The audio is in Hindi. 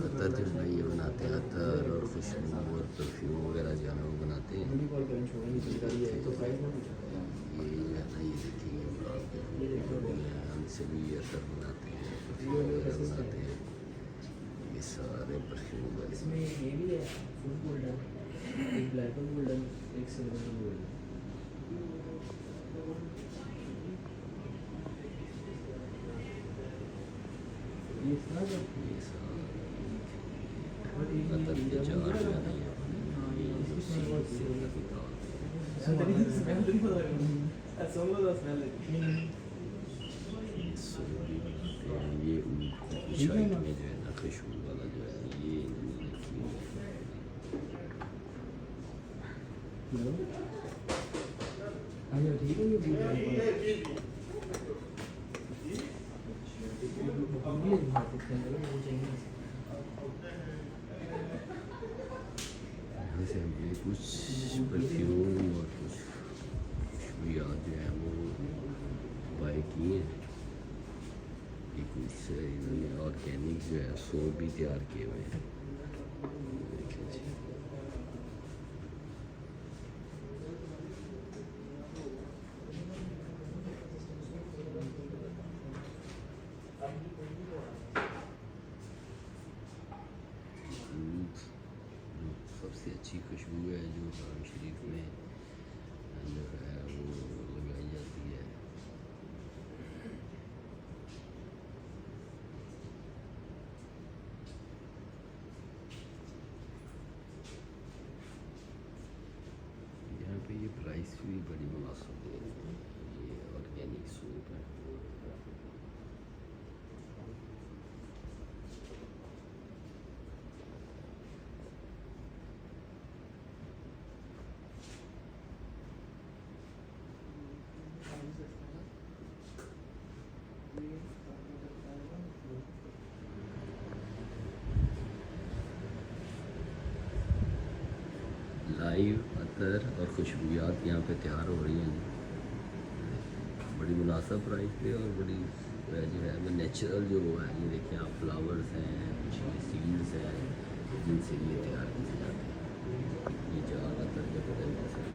अतर जो है ये बनाते हैं, अतर और खुशबू और परफ्यूम वगैरह जो है ना वो बनाते हैं। ये जो है ना ये देखिए हमसे भी ये अतर बनाते हैं, परफ्यूम वगैरह बनाते हैं। ये सारे परफ्यूम वाले इसमें ये भी है, फुल गोल्डन, एक ब्लैक और गोल्डन, एक सिल्वर और गोल्डन। ये सारा ये सारे अतर के जार जो है ना ये अपने ये उसी से सूबी बनाते हैं। ये कुछ आइटमें जो है ना खुशबू वाला जो है ये इन्होंने रखी हुई है। अच्छा ठीक है, ये भी यहाँ से हमने कुछ परफ्यूम और कुछ खुशबूयात जो है वो बाय किए हैं। ये कुछ इन्होंने ऑर्गेनिक जो है सो भी तैयार किए हुए हैं। देखें जी, जो सबसे अच्छी खुशबू है जो हराम शरीफ में जो है वो लगाई जाती है। यहाँ पे ये प्राइस भी बड़ी मुनासिब है। ये ऑर्गेनिक सूप है। लाइव अतर और खुशबूयात यहाँ पे तैयार हो रही हैं। बड़ी मुनासिब प्राइस पे और बड़ी जो है वो नेचुरल जो वो है। ये देखिए आप फ्लावर्स हैं, कुछ ये सीड्स हैं जिनसे ये तैयार किए जाते हैं। ये जार अतर के बड़े